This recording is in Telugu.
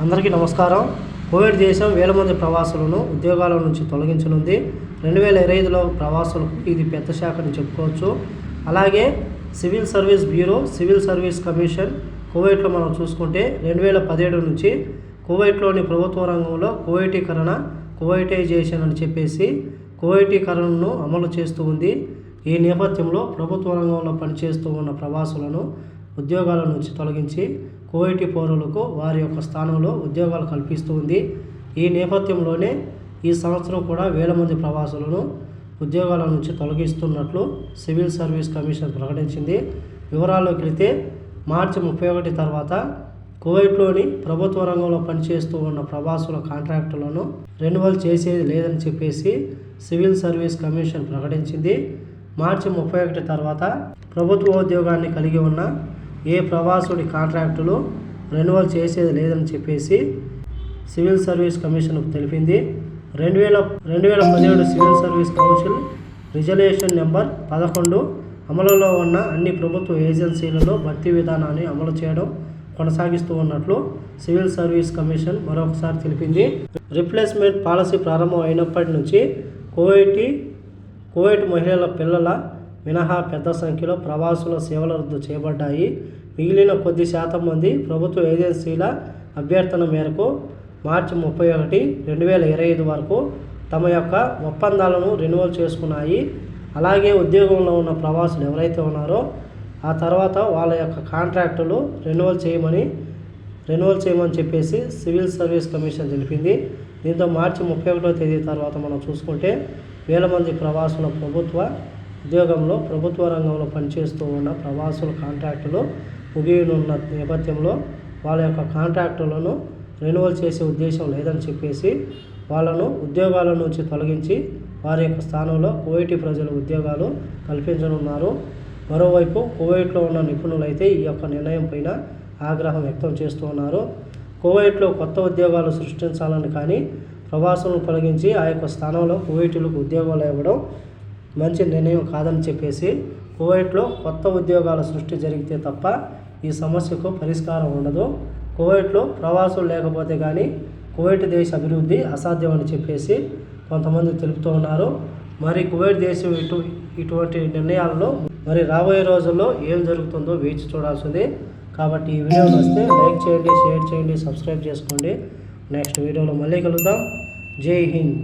అందరికీ నమస్కారం. కువైట్ దేశం వేల మంది ప్రవాసులను ఉద్యోగాల నుంచి తొలగించనుంది. 2025లో ప్రవాసులకు ఇది పెద్ద శాఖ అని చెప్పుకోవచ్చు. అలాగే civil service bureau, civil service commission కువైట్లో మనం చూసుకుంటే 2017 నుంచి కువైట్లోని ప్రభుత్వ రంగంలో కువైటైజేషన్ అని చెప్పేసి కువైటీకరణను అమలు చేస్తూ ఉంది. ఈ నేపథ్యంలో ప్రభుత్వ రంగంలో పనిచేస్తూ ఉన్న ప్రవాసులను ఉద్యోగాల నుంచి తొలగించి కువైటీ పౌరులకు వారి యొక్క స్థానంలో ఉద్యోగాలు కల్పిస్తూ ఉంది. ఈ నేపథ్యంలోనే ఈ సంవత్సరం కూడా వేల మంది ప్రవాసులను ఉద్యోగాల నుంచి తొలగిస్తున్నట్లు సివిల్ సర్వీస్ కమిషన్ ప్రకటించింది. వివరాల్లోకి వెళితే మార్చి 31 తర్వాత కువైట్లోని ప్రభుత్వ రంగంలో పనిచేస్తూ ఉన్న ప్రవాసుల కాంట్రాక్టులను రెన్యువల్ చేసేది లేదని చెప్పేసి సివిల్ సర్వీస్ కమిషన్ ప్రకటించింది. మార్చి 31 తర్వాత ప్రభుత్వ ఉద్యోగాన్ని కలిగి ఉన్న ఏ ప్రవాసుడి కాంట్రాక్టులు రెన్యువల్ చేసేది లేదని చెప్పేసి సివిల్ సర్వీస్ కమిషన్ తెలిపింది. 2017 civil service council resolution number 11 అమలులో ఉన్న అన్ని ప్రభుత్వ ఏజెన్సీలలో భర్తీ విధానాన్ని అమలు చేయడం కొనసాగిస్తూ ఉన్నట్లు సివిల్ సర్వీస్ కమిషన్ మరొకసారి తెలిపింది. రిప్లేస్మెంట్ పాలసీ ప్రారంభం అయినప్పటి నుంచి కువైట్ మహిళల పిల్లల మినహా పెద్ద సంఖ్యలో ప్రవాసుల సేవలు రద్దు చేయబడ్డాయి. మిగిలిన కొద్ది శాతం మంది ప్రభుత్వ ఏజెన్సీల అభ్యర్థన మేరకు మార్చి 31, 2025 వరకు తమ యొక్క ఒప్పందాలను రెన్యువల్ చేసుకున్నాయి. అలాగే ఉద్యోగంలో ఉన్న ప్రవాసులు ఎవరైతే ఉన్నారో ఆ తర్వాత వాళ్ళ యొక్క కాంట్రాక్టులు రెన్యువల్ చేయమని చెప్పేసి సివిల్ సర్వీస్ కమిషన్ తెలిపింది. దీంతో మార్చి 31వ తేదీ తర్వాత మనం చూసుకుంటే వేల మంది ప్రవాసుల ప్రభుత్వ రంగంలో పనిచేస్తూ ఉన్న ప్రవాసుల కాంట్రాక్టులు ముగియనున్న నేపథ్యంలో వాళ్ళ యొక్క కాంట్రాక్టులను రెన్యువల్ చేసే ఉద్దేశం లేదని చెప్పేసి వాళ్ళను ఉద్యోగాల నుంచి తొలగించి వారి యొక్క స్థానంలో కువైటీ ప్రజల ఉద్యోగాలు కల్పించనున్నారు. మరోవైపు కువైట్లో ఉన్న నిపుణులైతే ఈ యొక్క నిర్ణయం పైన ఆగ్రహం వ్యక్తం చేస్తూ ఉన్నారు. కువైట్లో కొత్త ఉద్యోగాలు సృష్టించాలని కానీ ప్రవాసులను తొలగించి ఆ యొక్క స్థానంలో కువైటీలకు ఉద్యోగాలు ఇవ్వడం మంచి నిర్ణయం కాదని చెప్పేసి కువైట్లో కొత్త ఉద్యోగాల సృష్టి జరిగితే తప్ప ఈ సమస్యకు పరిష్కారం ఉండదు. కువైట్లో ప్రవాసులు లేకపోతే కానీ కువైట్ దేశ అభివృద్ధి అసాధ్యమని చెప్పేసి కొంతమంది తెలుపుతూ ఉన్నారు. మరి కువైట్ దేశం ఇటువంటి నిర్ణయాలలో మరి రాబోయే రోజుల్లో ఏం జరుగుతుందో వేచి చూడాల్సింది. కాబట్టి ఈ వీడియో నచ్చితే లైక్ చేయండి, షేర్ చేయండి, సబ్స్క్రైబ్ చేసుకోండి. నెక్స్ట్ వీడియోలో మళ్ళీ కలుద్దాం. జై హింద్.